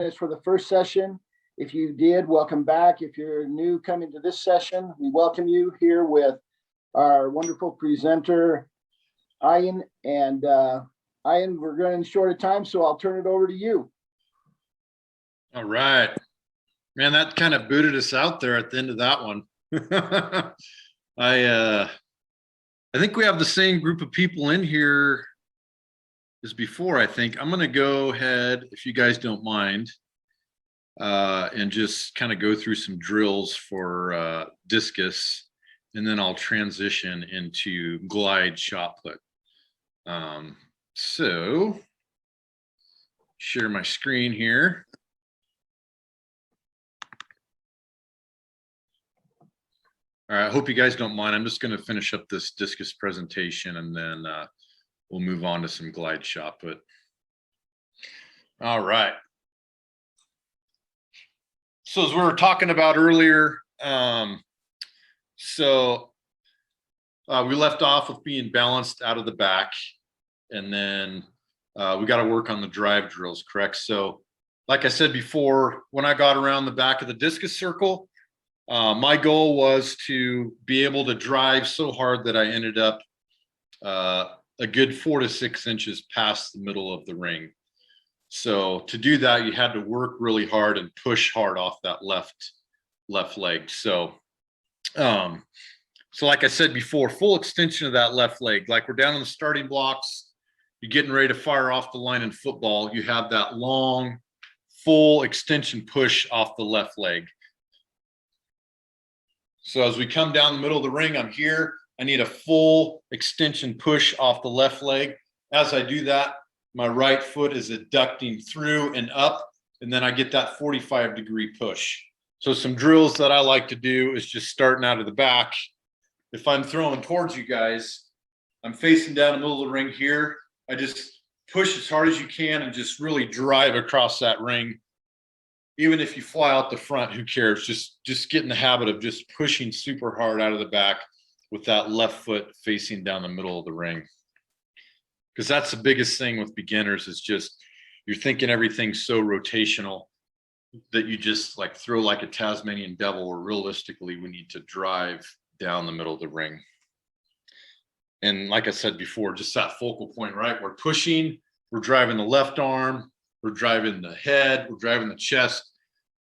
minutes for the first session. If you did, welcome back. If you're new coming to this session, we welcome you here with our wonderful presenter, Ian. And Ian, we're running short of time, so I'll turn it over to you. All right. Man, that kind of booted us out there at the end of that one. I think we have the same group of people in here as before. I think I'm going to go ahead, if you guys don't mind, and just kind of go through some drills for discus, and then I'll transition into glide shot put. So share my screen here. All right, I hope you guys don't mind. I'm just going to finish up this discus presentation, and then we'll move on to some glide shot put. All right. So as we were talking about earlier, we left off with being balanced out of the back, and then we got to work on the drive drills, correct? So like I said before, when I got around the back of the discus circle, my goal was to be able to drive so hard that I ended up a good 4 to 6 inches past the middle of the ring. So to do that, you had to work really hard and push hard off that left leg. So like I said before, full extension of that left leg. Like we're down in the starting blocks, you're getting ready to fire off the line in football. You have that long, full extension push off the left leg. So as we come down the middle of the ring, I'm here. I need a full extension push off the left leg. As I do that, my right foot is adducting through and up, and then I get that 45-degree push. So some drills that I like to do is just starting out of the back. If I'm throwing towards you guys, I'm facing down the middle of the ring here. I just push as hard as you can and just really drive across that ring. Even if you fly out the front, who cares? Just get in the habit of just pushing super hard out of the back with that left foot facing down the middle of the ring. Because that's the biggest thing with beginners, is just you're thinking everything's so rotational that you just like throw like a Tasmanian devil, where realistically we need to drive down the middle of the ring. And like I said before, just that focal point, right? We're pushing, we're driving the left arm, we're driving the head, we're driving the chest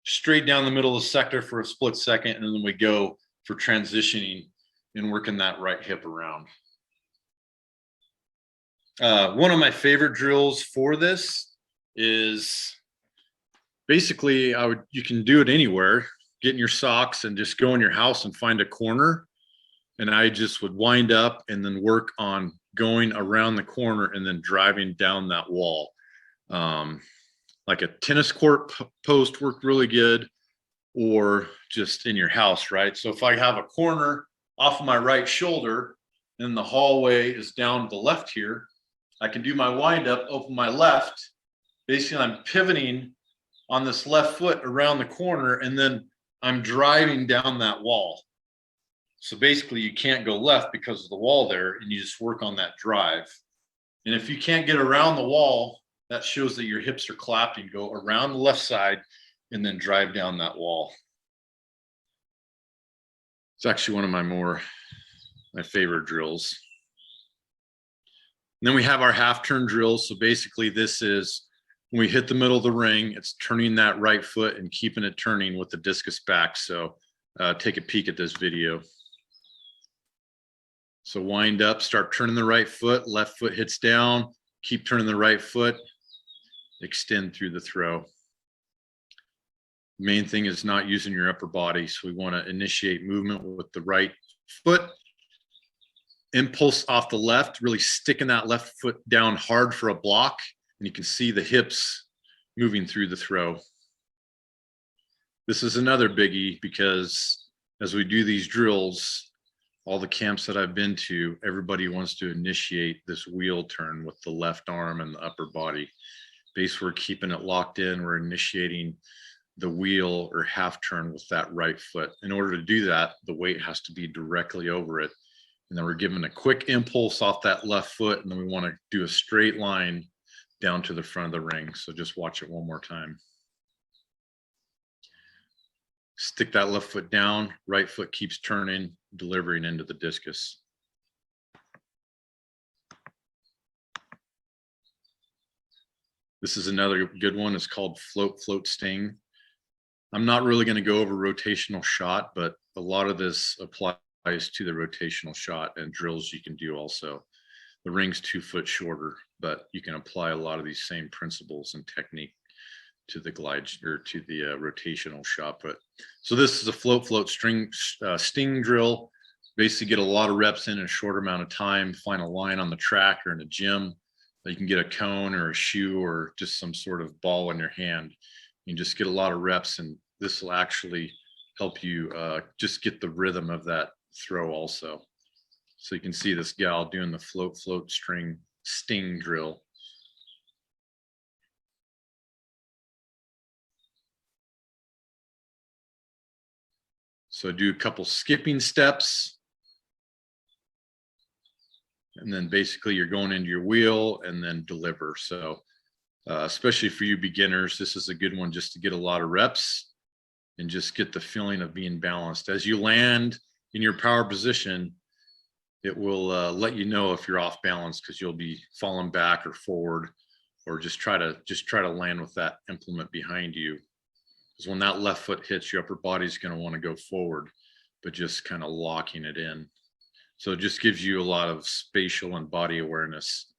straight down the middle of the sector for a split second, and then we go for transitioning and working that right hip around. One of my favorite drills for this is basically you can do it anywhere. Get in your socks and just go in your house and find a corner, and I just would wind up and then work on going around the corner and then driving down that wall. Like a tennis court post worked really good, or just in your house, right? So if I have a corner off of my right shoulder and the hallway is down to the left here, I can do my wind up, open my left. Basically, I'm pivoting on this left foot around the corner, and then I'm driving down that wall. So basically, you can't go left because of the wall there, and you just work on that drive. And if you can't get around the wall, that shows that your hips are clapping. Go around the left side and then drive down that wall. It's actually one of my favorite drills. And then we have our half turn drills. So basically this is when we hit the middle of the ring, it's turning that right foot and keeping it turning with the discus back. So take a peek at this video. So wind up, start turning the right foot, left foot hits down, keep turning the right foot, extend through the throw. Main thing is not using your upper body. So we want to initiate movement with the right foot, impulse off the left, really sticking that left foot down hard for a block. And you can see the hips moving through the throw. This is another biggie, because as we do these drills, all the camps that I've been to, everybody wants to initiate this wheel turn with the left arm and the upper body. We're keeping it locked in. We're initiating the wheel or half turn with that right foot. In order to do that, the weight has to be directly over it. And then we're giving a quick impulse off that left foot, and then we want to do a straight line down to the front of the ring. So just watch it one more time. stick that left foot down, right foot keeps turning, delivering into the discus. This is another good one. It's called float, float, sting. I'm not really going to go over rotational shot, but a lot of this applies to the rotational shot and drills you can do also. The ring's 2 foot shorter, but you can apply a lot of these same principles and technique to the glide or to the rotational shot put. So this is a float, float, string, sting drill. Basically get a lot of reps in a short amount of time, find a line on the track or in a gym. You can get a cone or a shoe or just some sort of ball in your hand. You can just get a lot of reps, and this will actually help you just get the rhythm of that throw also. So you can see this gal doing the float, float, string, sting drill. So do a couple skipping steps. And then basically you're going into your wheel and then deliver. So especially for you beginners, this is a good one just to get a lot of reps and just get the feeling of being balanced. As you land in your power position, it will let you know if you're off balance, because you'll be falling back or forward, or just try to land with that implement behind you. Because when that left foot hits, your upper body's going to want to go forward, but just kind of locking it in. So it just gives you a lot of spatial and body awareness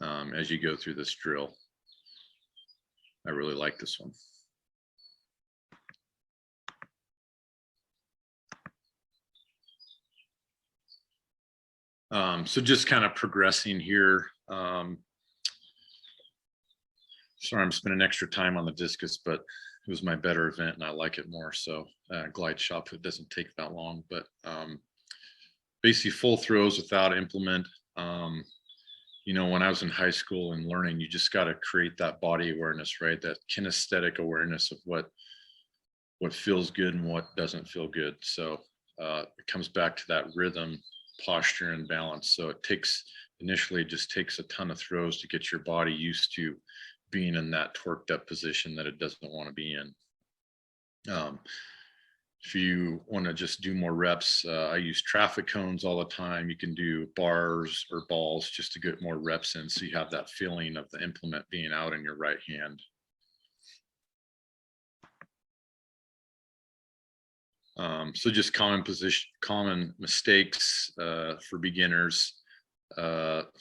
as you go through this drill. I really like this one. So just kind of progressing here. Sorry, I'm spending extra time on the discus, but it was my better event and I like it more. So glide shot put doesn't take that long, but basically full throws without implement. You know, when I was in high school and learning, you just got to create that body awareness, right? That kinesthetic awareness of what feels good and what doesn't feel good. So it comes back to that rhythm, posture, and balance. So it initially just takes a ton of throws to get your body used to being in that torqued up position that it doesn't want to be in. If you want to just do more reps, I use traffic cones all the time. You can do bars or balls just to get more reps in, so you have that feeling of the implement being out in your right hand. So just common mistakes for beginners.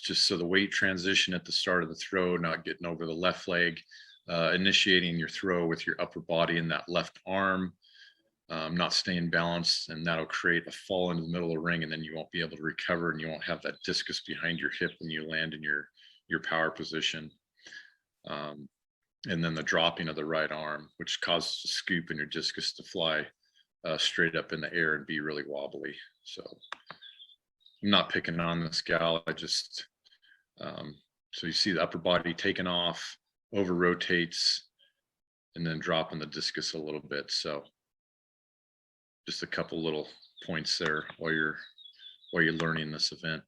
Just so the weight transition at the start of the throw, not getting over the left leg, initiating your throw with your upper body in that left arm, not staying balanced, and that'll create a fall into the middle of the ring, and then you won't be able to recover, and you won't have that discus behind your hip when you land in your power position. And then the dropping of the right arm, which causes a scoop in your discus to fly straight up in the air and be really wobbly. So I'm not picking on this gal. I just, so you see the upper body taking off, over rotates, and then dropping the discus a little bit. So just a couple little points there while you're learning this event.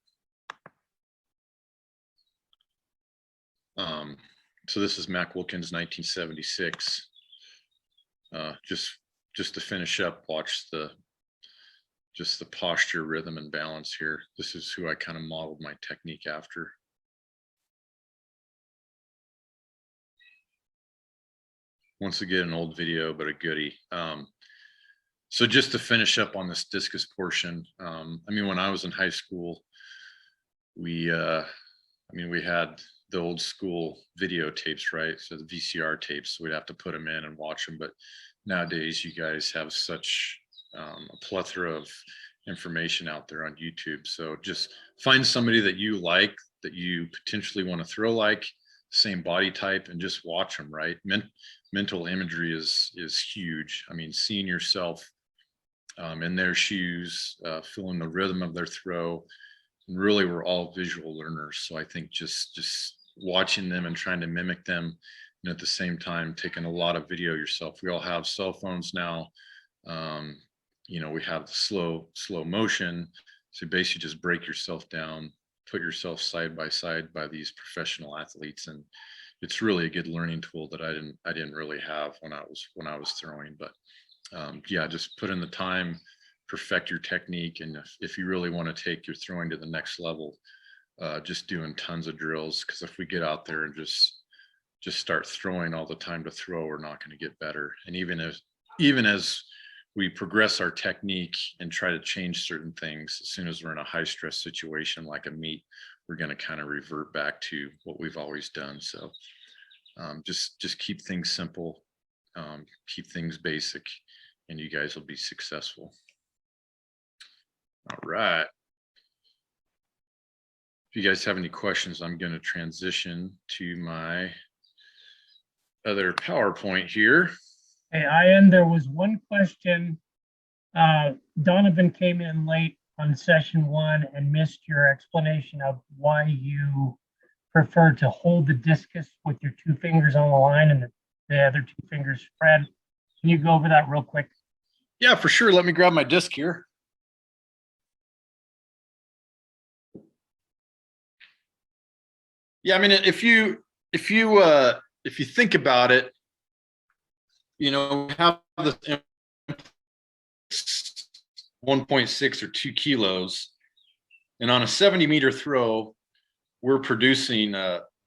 So this is Mac Wilkins, 1976. Just to finish up, watch just the posture, rhythm, and balance here. This is who I kind of modeled my technique after. Once again, an old video, but a goodie. So just to finish up on this discus portion, I mean, when I was in high school, we had the old school videotapes, right? So the VCR tapes, so we'd have to put them in and watch them. But nowadays, you guys have such a plethora of information out there on YouTube. So just find somebody that you like, that you potentially want to throw like, same body type, and just watch them, right? Mental imagery is huge. I mean, seeing yourself in their shoes, feeling the rhythm of their throw. And really, we're all visual learners. So I think just watching them and trying to mimic them, and at the same time taking a lot of video yourself. We all have cell phones now. You know, we have the slow motion. So basically just break yourself down, put yourself side by side by these professional athletes, and it's really a good learning tool that I didn't really have when I was throwing. But yeah, just put in the time, perfect your technique. And if you really want to take your throwing to the next level, just doing tons of drills. Because if we get out there and just start throwing all the time to throw, we're not going to get better. And even as we progress our technique and try to change certain things, as soon as we're in a high stress situation like a meet, we're going to kind of revert back to what we've always done. So just keep things simple, keep things basic, and you guys will be successful. All right. If you guys have any questions, I'm going to transition to my other PowerPoint here. Hey, Ian, there was one question. Donovan came in late on session 1 and missed your explanation of why you prefer to hold the discus with your 2 fingers on the line and the other 2 fingers spread. Can you go over that real quick? Yeah, for sure. Let me grab my disc here. Yeah, I mean, if you think about it, you know, have this 1.6 or 2 kilos, and on a 70-meter throw, we're producing,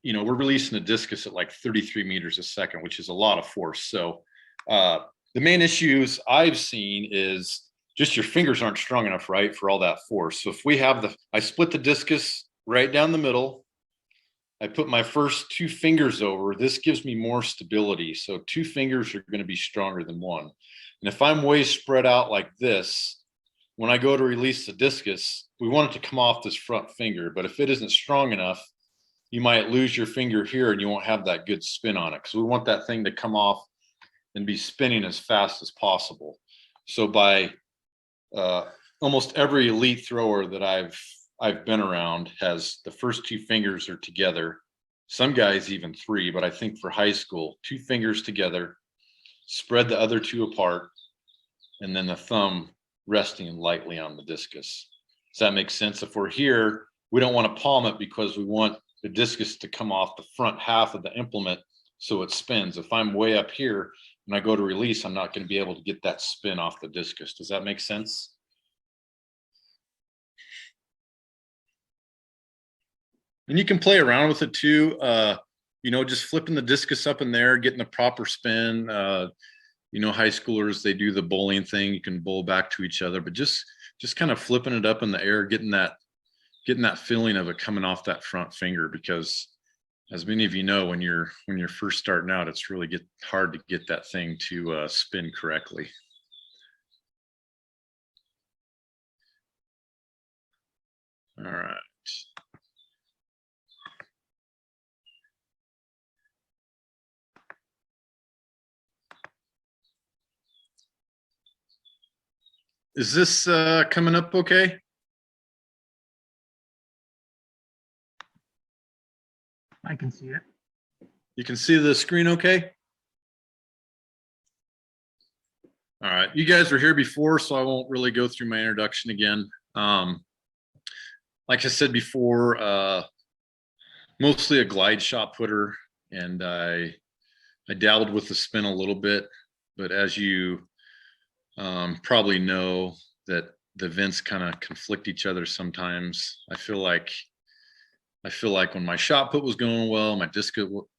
you know, we're releasing a discus at like 33 meters a second, which is a lot of force. So the main issues I've seen is just your fingers aren't strong enough, right, for all that force. So if we have I split the discus right down the middle, I put my first 2 fingers over, this gives me more stability. So 2 fingers are going to be stronger than 1. And if I'm way spread out like this, when I go to release the discus, we want it to come off this front finger. But if it isn't strong enough, you might lose your finger here and you won't have that good spin on it. Because we want that thing to come off and be spinning as fast as possible. So by almost every elite thrower that I've been around has the first 2 fingers are together. Some guys even 3, but I think for high school, 2 fingers together, spread the other 2 apart, and then the thumb resting lightly on the discus. Does that make sense? If we're here, we don't want to palm it because we want the discus to come off the front half of the implement so it spins. If I'm way up here and I go to release, I'm not going to be able to get that spin off the discus. Does that make sense? And you can play around with it too. You know, just flipping the discus up in there, getting the proper spin. You know, high schoolers, they do the bowling thing. You can bowl back to each other, but just kind of flipping it up in the air, getting that feeling of it coming off that front finger. Because as many of you know, when you're first starting out, it's really hard to get that thing to spin correctly. All right. Is this coming up okay? I can see it. You can see the screen okay? All right, you guys were here before, so I won't really go through my introduction again. Like I said before, mostly a glide shot putter, and I dabbled with the spin a little bit, but as you probably know, that the events kind of conflict each other sometimes. I feel like when my shot put was going well, my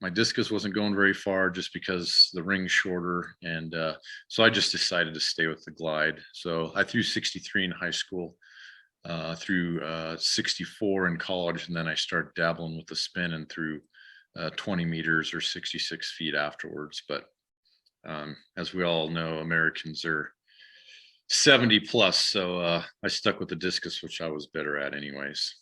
discus wasn't going very far just because the ring's shorter, and so I just decided to stay with the glide. So I threw 63 in high school, threw 64 in college, and then I started dabbling with the spin and threw 20 meters or 66 feet afterwards. But as we all know, Americans are 70 plus, so I stuck with the discus, which I was better at anyways.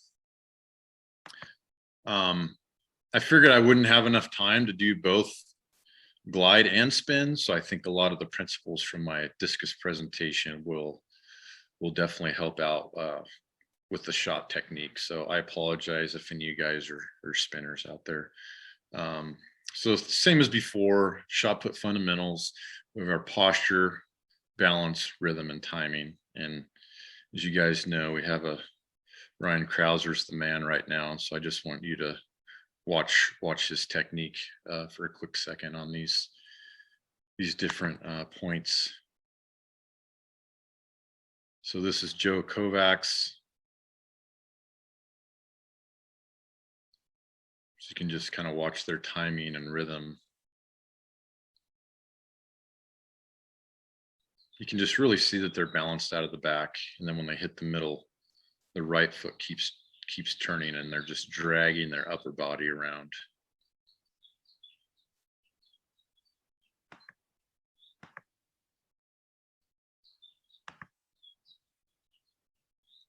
I figured I wouldn't have enough time to do both glide and spin, so I think a lot of the principles from my discus presentation will definitely help out with the shot technique. So I apologize if any of you guys are spinners out there. So same as before, shot put fundamentals. We have our posture, balance, rhythm, and timing. And as you guys know, we have Ryan Krauser's the man right now. So I just want you to watch his technique for a quick second on these different points. So this is Joe Kovacs. So you can just kind of watch their timing and rhythm. You can just really see that they're balanced out of the back. And then when they hit the middle, the right foot keeps turning and they're just dragging their upper body around.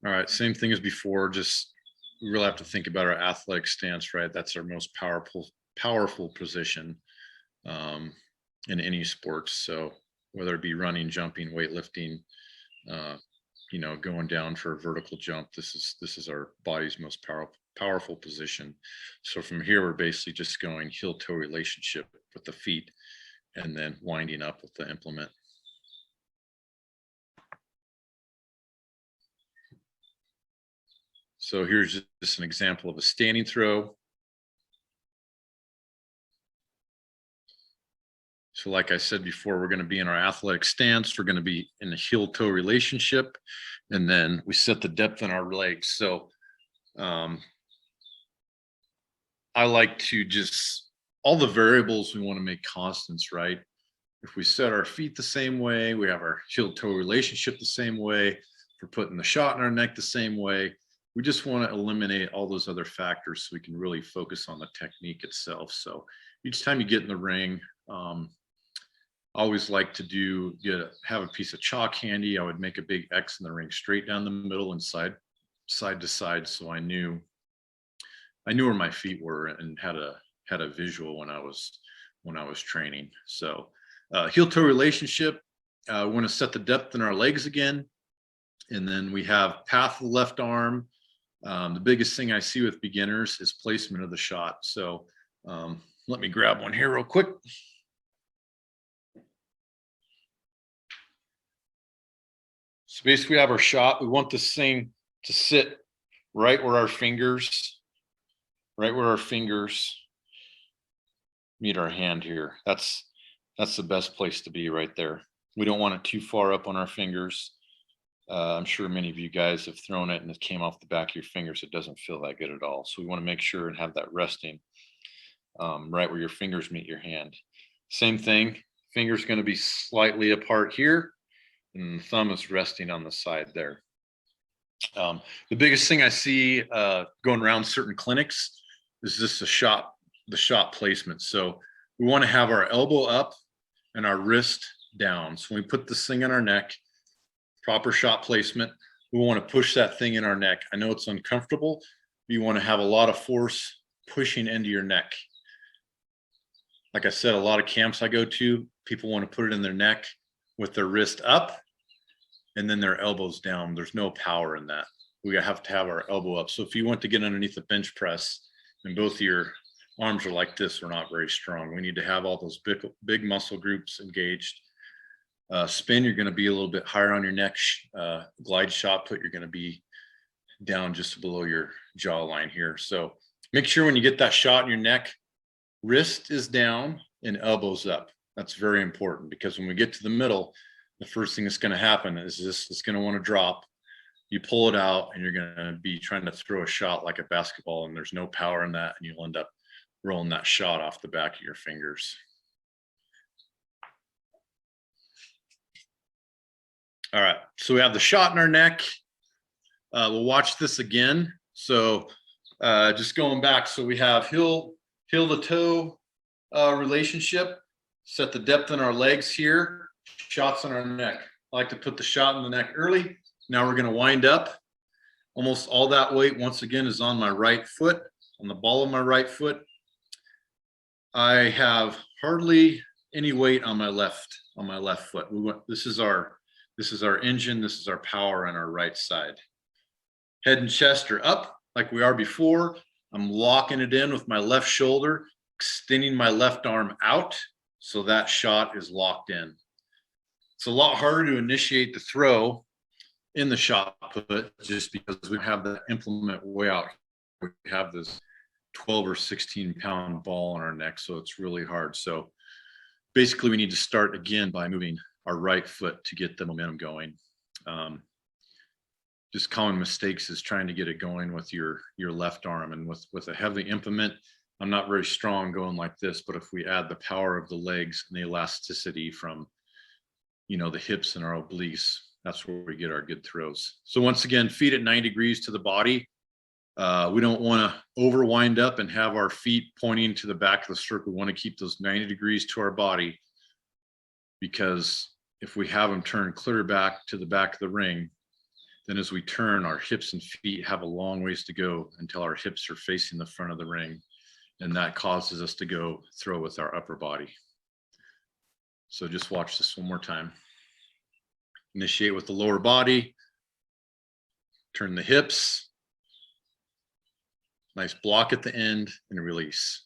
All right, same thing as before, just we really have to think about our athletic stance, right? That's our most powerful position in any sports. So whether it be running, jumping, weightlifting, you know, going down for a vertical jump, this is our body's most powerful position. So from here, we're basically just going heel-toe relationship with the feet and then winding up with the implement. So here's just an example of a standing throw. So like I said before, we're going to be in our athletic stance. We're going to be in the heel-toe relationship, and then we set the depth in our legs. So I like to just, all the variables we want to make constants, right? If we set our feet the same way, we have our heel-toe relationship the same way, if we're putting the shot in our neck the same way, we just want to eliminate all those other factors so we can really focus on the technique itself. So each time you get in the ring, I always like to have a piece of chalk handy. I would make a big X in the ring straight down the middle and side to side, so I knew where my feet were and had a visual when I was training. So heel-toe relationship, we want to set the depth in our legs again, and then we have path of the left arm. The biggest thing I see with beginners is placement of the shot. So let me grab one here real quick. So basically we have our shot. We want this thing to sit right where our fingers meet our hand here. That's the best place to be, right there. We don't want it too far up on our fingers. I'm sure many of you guys have thrown it and it came off the back of your fingers. It doesn't feel that good at all. So we want to make sure and have that resting right where your fingers meet your hand. Same thing, finger's going to be slightly apart here, and the thumb is resting on the side there. The biggest thing I see going around certain clinics is just the shot placement. So we want to have our elbow up and our wrist down. So when we put this thing on our neck, proper shot placement, we want to push that thing in our neck. I know it's uncomfortable. You want to have a lot of force pushing into your neck. Like I said, a lot of camps I go to, people want to put it in their neck with their wrist up and then their elbows down. There's no power in that. We have to have our elbow up. So if you want to get underneath the bench press and both of your arms are like this, we're not very strong. We need to have all those big muscle groups engaged. Spin, you're going to be a little bit higher on your neck. Glide shot put, you're going to be down just below your jawline here. So make sure when you get that shot in your neck, wrist is down and elbows up. That's very important, because when we get to the middle, the first thing that's going to happen is it's going to want to drop. You pull it out and you're going to be trying to throw a shot like a basketball, and there's no power in that, and you'll end up rolling that shot off the back of your fingers. All right, so we have the shot in our neck. We'll watch this again. So just going back, so we have heel to toe relationship, set the depth in our legs here, shots on our neck. I like to put the shot in the neck early. Now we're going to wind up. Almost all that weight, once again, is on my right foot, on the ball of my right foot. I have hardly any weight on my left foot. This is our engine, this is our power on our right side. Head and chest are up like we are before. I'm locking it in with my left shoulder, extending my left arm out so that shot is locked in. It's a lot harder to initiate the throw in the shot put just because we have the implement way out. We have this 12 or 16 pound ball on our neck, so it's really hard. So basically we need to start again by moving our right foot to get the momentum going. just common mistakes is trying to get it going with your left arm, and with a heavy implement, I'm not very strong going like this, but if we add the power of the legs and the elasticity from, you know, the hips and our obliques, that's where we get our good throws. So once again, feet at 90 degrees to the body. We don't want to over wind up and have our feet pointing to the back of the circle. We want to keep those 90 degrees to our body, because if we have them turn clear back to the back of the ring, then as we turn, our hips and feet have a long ways to go until our hips are facing the front of the ring. And that causes us to go throw with our upper body. So just watch this one more time. Initiate with the lower body, turn the hips, nice block at the end, and release.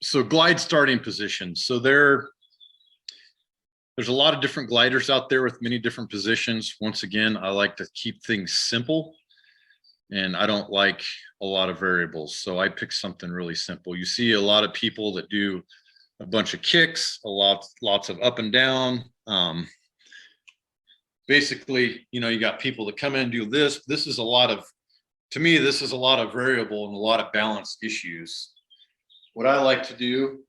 So glide starting position. So there's a lot of different gliders out there with many different positions. Once again, I like to keep things simple, and I don't like a lot of variables. So I pick something really simple. You see a lot of people that do a bunch of kicks, lots of up and down. Basically, you know, you got people that come in and do this. This is a lot of, to me, this is a lot of variable and a lot of balance issues. What I like to do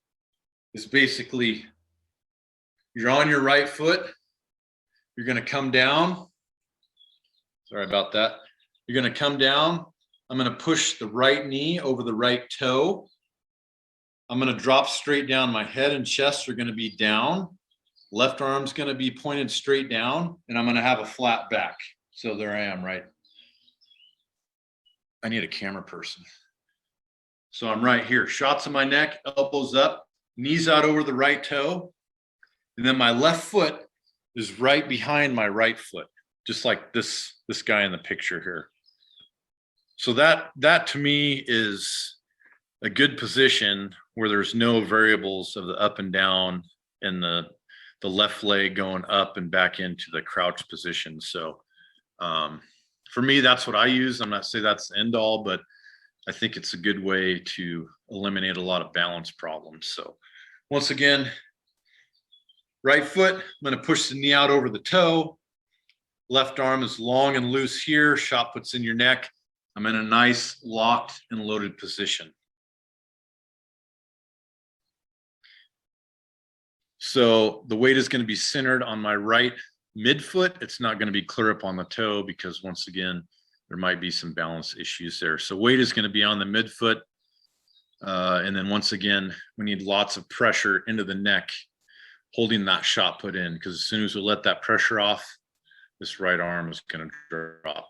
is basically, you're on your right foot, you're going to come down. Sorry about that. You're going to come down. I'm going to push the right knee over the right toe. I'm going to drop straight down. My head and chest are going to be down. Left arm's going to be pointed straight down, and I'm going to have a flat back. So there I am, right? I need a camera person. So I'm right here, shots in my neck, elbows up, knees out over the right toe. And then my left foot is right behind my right foot, just like this guy in the picture here. So that to me is a good position where there's no variables of the up and down and the left leg going up and back into the crouch position. So for me, that's what I use. I'm not saying that's the end all, but I think it's a good way to eliminate a lot of balance problems. So once again, right foot, I'm going to push the knee out over the toe. Left arm is long and loose here. Shot put's in your neck. I'm in a nice locked and loaded position. So the weight is going to be centered on my right midfoot. It's not going to be clear up on the toe, because once again, there might be some balance issues there. So weight is going to be on the midfoot. And then once again, we need lots of pressure into the neck, holding that shot put in, because as soon as we let that pressure off, this right arm is going to drop.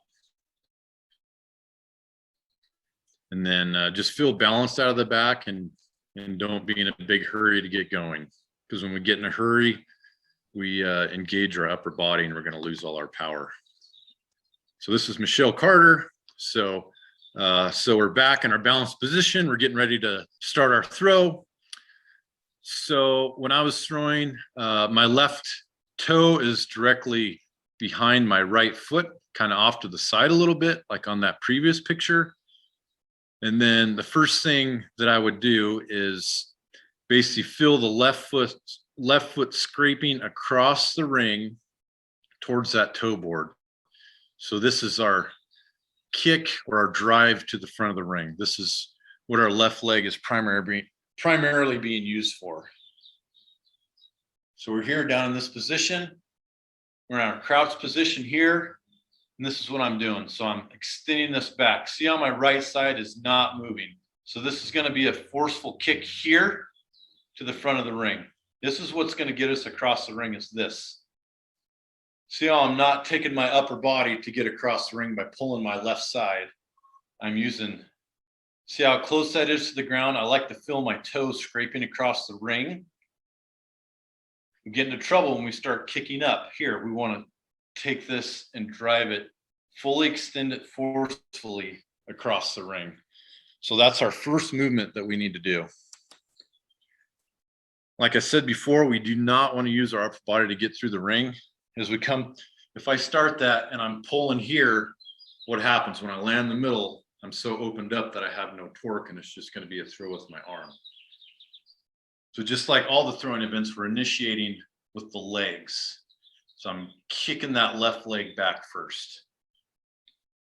And then just feel balanced out of the back, and don't be in a big hurry to get going. Because when we get in a hurry, we engage our upper body and we're going to lose all our power. So this is Michelle Carter. So we're back in our balanced position. We're getting ready to start our throw. So when I was throwing, my left toe is directly behind my right foot, kind of off to the side a little bit, like on that previous picture. And then the first thing that I would do is basically feel the left foot scraping across the ring towards that toe board. So this is our kick or our drive to the front of the ring. This is what our left leg is primarily being used for. So we're here down in this position. We're in our crouch position here. And this is what I'm doing. So I'm extending this back. See how my right side is not moving. So this is going to be a forceful kick here to the front of the ring. This is what's going to get us across the ring, is this. See how I'm not taking my upper body to get across the ring by pulling my left side. I'm using, see how close that is to the ground? I like to feel my toes scraping across the ring. We get into trouble when we start kicking up. Here, we want to take this and drive it, fully extend it forcefully across the ring. So that's our first movement that we need to do. Like I said before, we do not want to use our upper body to get through the ring. As we come, if I start that and I'm pulling here, what happens when I land in the middle? I'm so opened up that I have no torque, and it's just going to be a throw with my arm. So just like all the throwing events, we're initiating with the legs. So I'm kicking that left leg back first.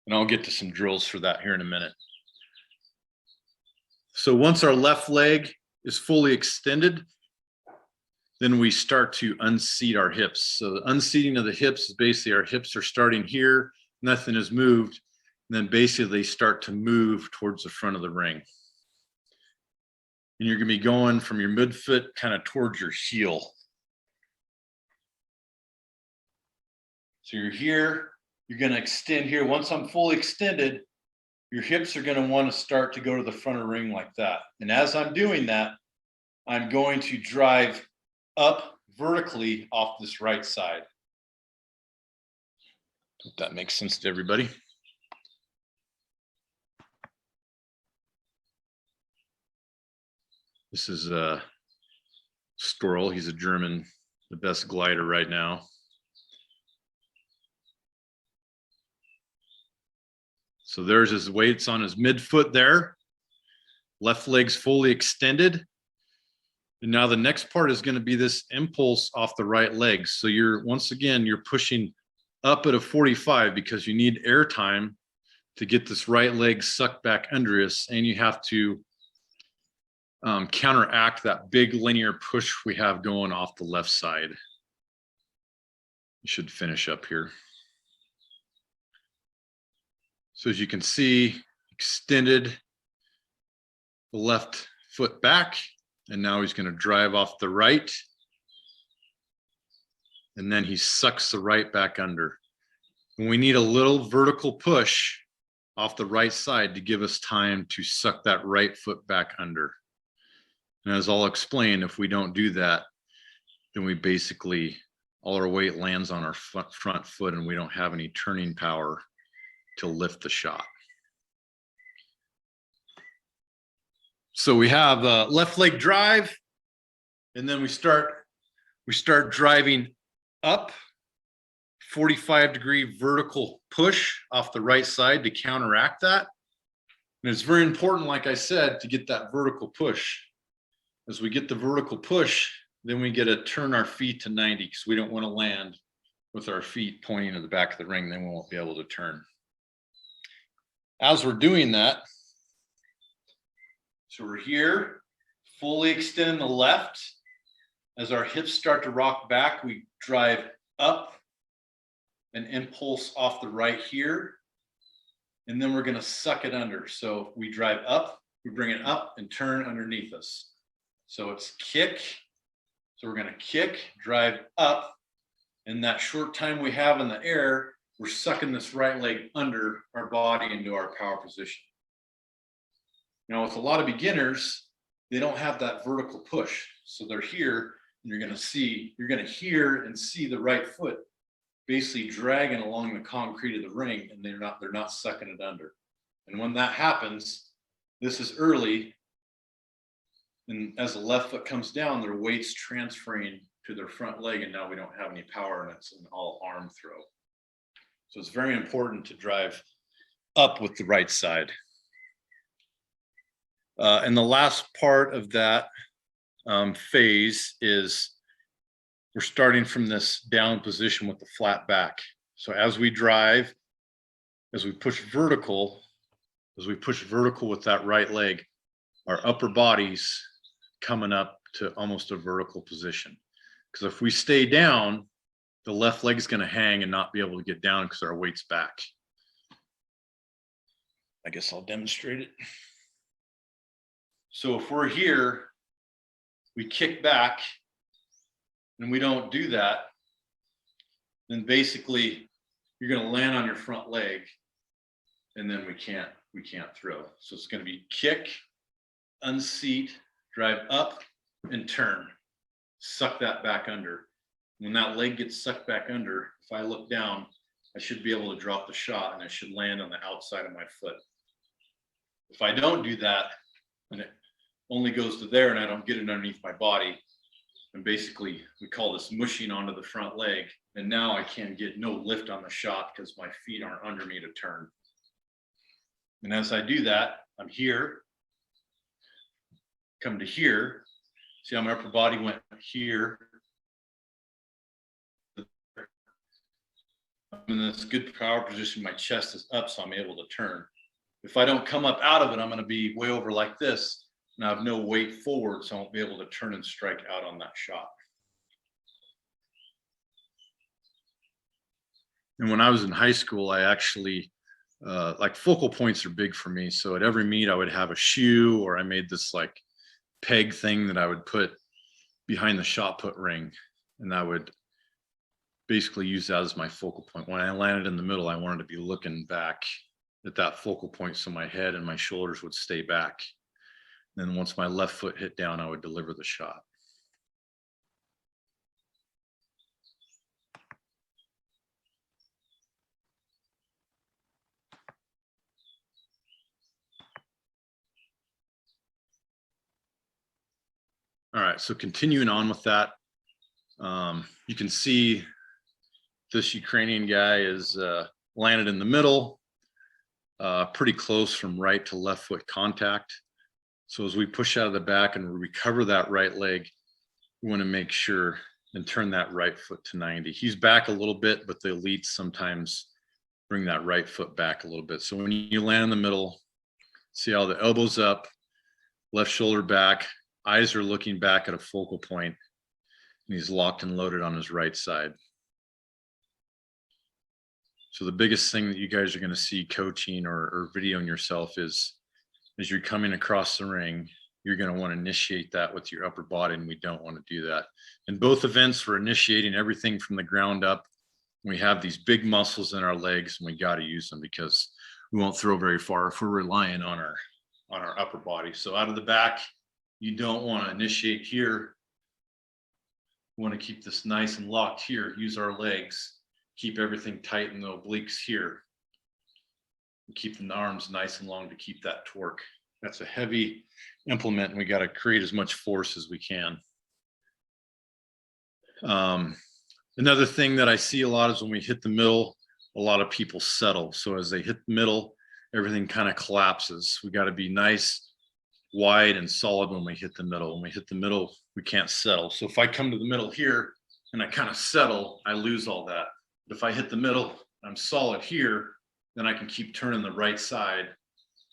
And I'll get to some drills for that here in a minute. So once our left leg is fully extended, then we start to unseat our hips. So the unseating of the hips is basically our hips are starting here, nothing is moved, and then basically they start to move towards the front of the ring. And you're gonna be going from your midfoot kind of towards your heel. So you're here, you're gonna extend here. Once I'm fully extended, your hips are gonna wanna start to go to the front of the ring like that. And as I'm doing that, I'm going to drive up vertically off this right side. Hope that makes sense to everybody. This is Storl. He's a German, the best glider right now. So there's his weights on his midfoot there. Left leg's fully extended. And now the next part is going to be this impulse off the right leg. So you're, once again, you're pushing up at a 45 because you need air time to get this right leg sucked back under us. And you have to counteract that big linear push we have going off the left side. You should finish up here. So as you can see, extended the left foot back, and now he's going to drive off the right, and then he sucks the right back under. And we need a little vertical push off the right side to give us time to suck that right foot back under. And as I'll explain, if we don't do that, then we basically, all our weight lands on our front foot and we don't have any turning power to lift the shot. So we have a left leg drive, and then we start driving up, 45-degree vertical push off the right side to counteract that. And it's very important, like I said, to get that vertical push. As we get the vertical push, then we get to turn our feet to 90 because we don't want to land with our feet pointing to the back of the ring, then we won't be able to turn. As we're doing that, so we're here, fully extend the left. As our hips start to rock back, we drive up, an impulse off the right here, and then we're going to suck it under. So we drive up, we bring it up and turn underneath us. So it's kick. So we're going to kick, drive up, and that short time we have in the air, we're sucking this right leg under our body into our power position. Now, with a lot of beginners, they don't have that vertical push. So they're here, and you're going to hear and see the right foot basically dragging along the concrete of the ring, and they're not sucking it under. And when that happens, this is early, and as the left foot comes down, their weight's transferring to their front leg, and now we don't have any power, and it's an all arm throw. So it's very important to drive up with the right side. And the last part of that phase is we're starting from this down position with the flat back. So as we drive, as we push vertical with that right leg, our upper body's coming up to almost a vertical position. Because if we stay down, the left leg is going to hang and not be able to get down because our weight's back. I guess I'll demonstrate it. So if we're here, we kick back and we don't do that, then basically you're going to land on your front leg, and then we can't throw. So it's going to be kick, unseat, drive up, and turn. Suck that back under. When that leg gets sucked back under, if I look down, I should be able to drop the shot and it should land on the outside of my foot. If I don't do that, and it only goes to there and I don't get it underneath my body, and basically we call this mushing onto the front leg, and now I can't get no lift on the shot because my feet aren't under me to turn. And as I do that, I'm here, come to here, see how my upper body went here, in this good power position. My chest is up, so I'm able to turn. If I don't come up out of it, I'm going to be way over like this, and I have no weight forward, so I won't be able to turn and strike out on that shot. And when I was in high school, I actually, like focal points are big for me. So at every meet I would have a shoe, or I made this like peg thing that I would put behind the shot put ring. And I would basically use that as my focal point. When I landed in the middle, I wanted to be looking back at that focal point, so my head and my shoulders would stay back. And then once my left foot hit down, I would deliver the shot. All right, so continuing on with that, you can see this Ukrainian guy is landed in the middle, pretty close from right to left foot contact. So as we push out of the back and recover that right leg, we want to make sure and turn that right foot to 90. He's back a little bit, but the elites sometimes bring that right foot back a little bit. So when you land in the middle, see how the elbow's up, left shoulder back, eyes are looking back at a focal point, and he's locked and loaded on his right side. So the biggest thing that you guys are going to see coaching or videoing yourself is, as you're coming across the ring, you're going to want to initiate that with your upper body, and we don't want to do that. In both events, we're initiating everything from the ground up. We have these big muscles in our legs, and we got to use them because we won't throw very far if we're relying on our upper body. So out of the back, you don't want to initiate here. We want to keep this nice and locked here. Use our legs. Keep everything tight in the obliques here. And keep the arms nice and long to keep that torque. That's a heavy implement, and we got to create as much force as we can. Another thing that I see a lot is when we hit the middle, a lot of people settle. So as they hit the middle, everything kind of collapses. We got to be nice, wide and solid when we hit the middle. When we hit the middle, we can't settle. So if I come to the middle here and I kind of settle, I lose all that. But if I hit the middle, I'm solid here, then I can keep turning the right side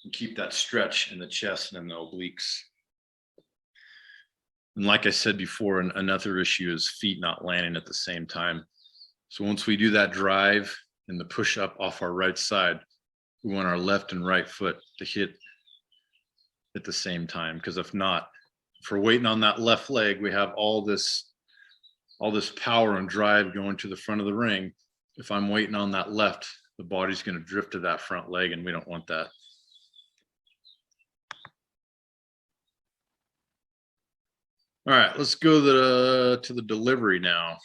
and keep that stretch in the chest and in the obliques. And like I said before, another issue is feet not landing at the same time. So once we do that drive and the push up off our right side, we want our left and right foot to hit at the same time, because if not, if we're waiting on that left leg, we have all this power and drive going to the front of the ring. If I'm waiting on that left, the body's going to drift to that front leg, and we don't want that. All right, let's go to the delivery now.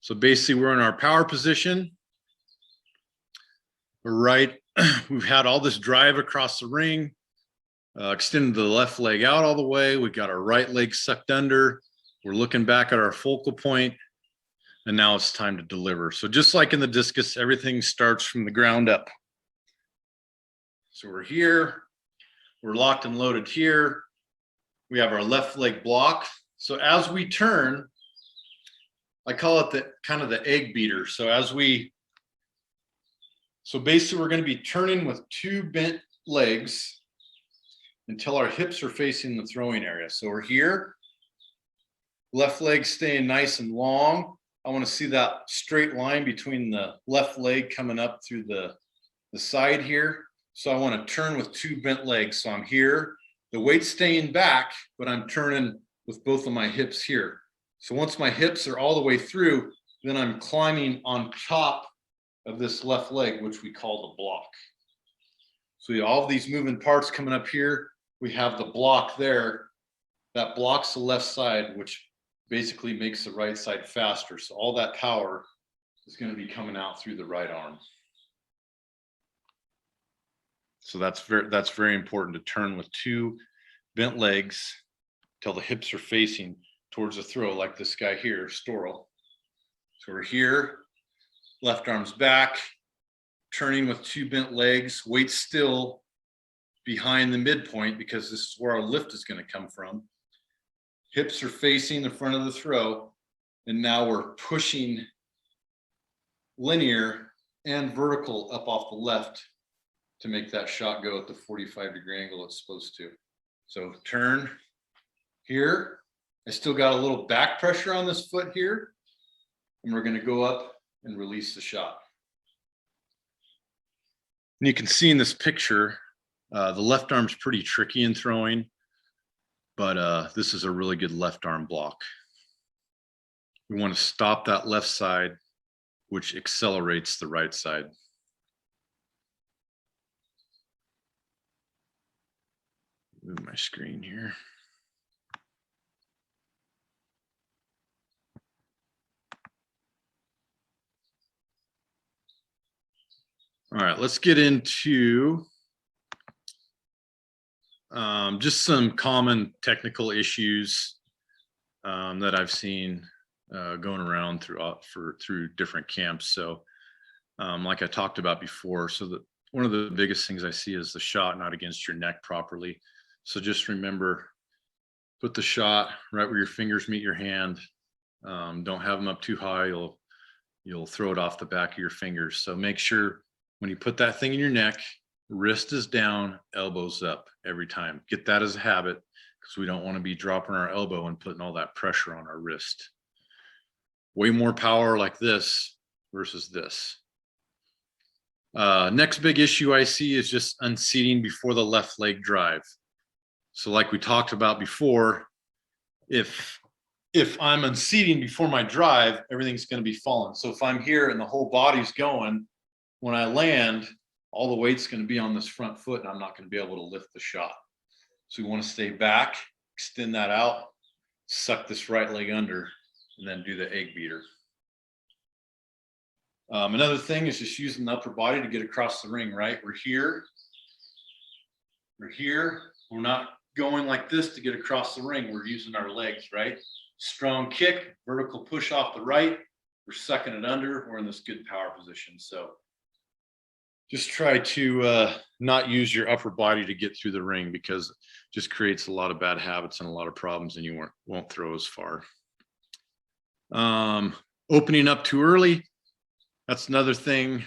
So basically we're in our power position. We're right, we've had all this drive across the ring. Extended the left leg out all the way. We got our right leg sucked under. We're looking back at our focal point, and now it's time to deliver. So just like in the discus, everything starts from the ground up. So we're here, we're locked and loaded here. We have our left leg block. So as we turn, I call it the kind of the egg beater. So basically we're going to be turning with two bent legs until our hips are facing the throwing area. So we're here, left leg staying nice and long. I want to see that straight line between the left leg coming up through the side here. So I want to turn with two bent legs. So I'm here, the weight's staying back, but I'm turning with both of my hips here. So once my hips are all the way through, then I'm climbing on top of this left leg, which we call the block. So you have all of these moving parts coming up here. We have the block there. That blocks the left side, which basically makes the right side faster. So all that power is going to be coming out through the right arm. So that's very important to turn with two bent legs till the hips are facing towards the throw, like this guy here, Storrel. So we're here, left arm's back, turning with two bent legs, weight still behind the midpoint because this is where our lift is going to come from. Hips are facing the front of the throw, and now we're pushing linear and vertical up off the left to make that shot go at the 45-degree angle it's supposed to. So turn here. I still got a little back pressure on this foot here, and we're going to go up and release the shot. And you can see in this picture, the left arm's pretty tricky in throwing, but this is a really good left arm block. We want to stop that left side, which accelerates the right side. Move my screen here. All right, let's get into just some common technical issues that I've seen going around through different camps. So like I talked about before, so one of the biggest things I see is the shot not against your neck properly. So just remember, put the shot right where your fingers meet your hand. Don't have them up too high. You'll throw it off the back of your fingers. So make sure when you put that thing in your neck, wrist is down, elbows up every time. Get that as a habit, because we don't want to be dropping our elbow and putting all that pressure on our wrist. Way more power like this versus this. Next big issue I see is just unseating before the left leg drive. So like we talked about before, if I'm unseating before my drive, everything's going to be falling. So if I'm here and the whole body's going, when I land, all the weight's going to be on this front foot and I'm not going to be able to lift the shot. So we want to stay back, extend that out, suck this right leg under, and then do the egg beater. Another thing is just using the upper body to get across the ring, right? We're here. We're not going like this to get across the ring. We're using our legs, right? Strong kick, vertical push off the right. We're sucking it under. We're in this good power position. So just try to not use your upper body to get through the ring, because it just creates a lot of bad habits and a lot of problems, and you won't throw as far. Opening up too early, that's another thing.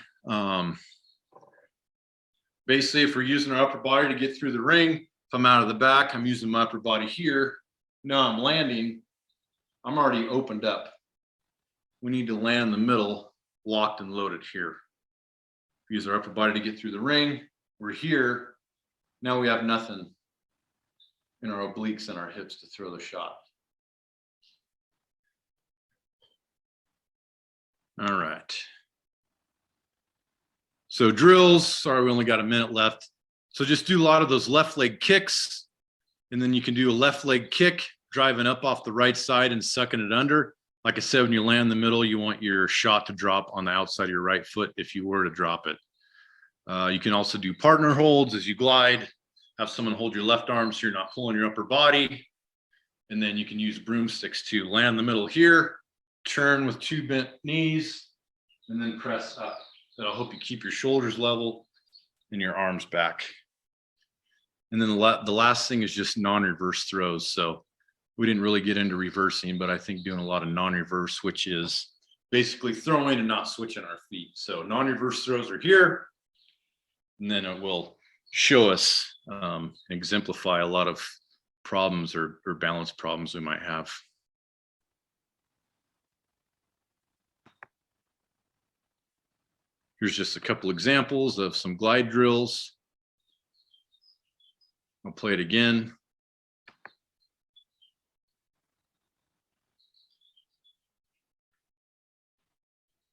Basically, if we're using our upper body to get through the ring, if I'm out of the back, I'm using my upper body here. Now I'm landing, I'm already opened up. We need to land in the middle, locked and loaded here. Use our upper body to get through the ring. We're here. Now we have nothing in our obliques and our hips to throw the shot. All right. So drills, sorry, we only got a minute left. So just do a lot of those left leg kicks, and then you can do a left leg kick, driving up off the right side and sucking it under. Like I said, when you land in the middle, you want your shot to drop on the outside of your right foot if you were to drop it. You can also do partner holds as you glide. Have someone hold your left arm so you're not pulling your upper body. And then you can use broomsticks to land in the middle here, turn with 2 bent knees, and then press up. That'll help you keep your shoulders level and your arms back. And then the last thing is just non-reverse throws. So we didn't really get into reversing, but I think doing a lot of non-reverse, which is basically throwing and not switching our feet. So non-reverse throws are here, and then it will show us, exemplify a lot of problems or balance problems we might have. Here's just a couple examples of some glide drills. I'll play it again.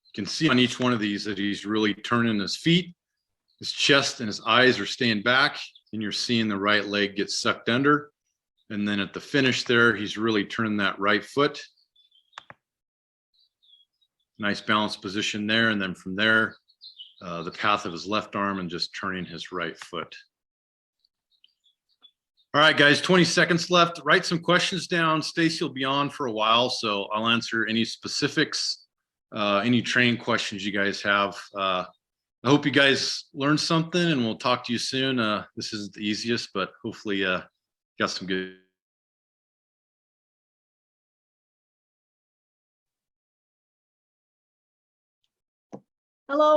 You can see on each one of these that he's really turning his feet, his chest and his eyes are staying back, and you're seeing the right leg get sucked under. And then at the finish there, he's really turning that right foot. Nice balanced position there. And then from there, the path of his left arm and just turning his right foot. All right, guys, 20 seconds left. Write some questions down. Stacy will be on for a while, so I'll answer any specifics, any training questions you guys have. I hope you guys learned something, and we'll talk to you soon. This isn't the easiest, but hopefully got some good Hello.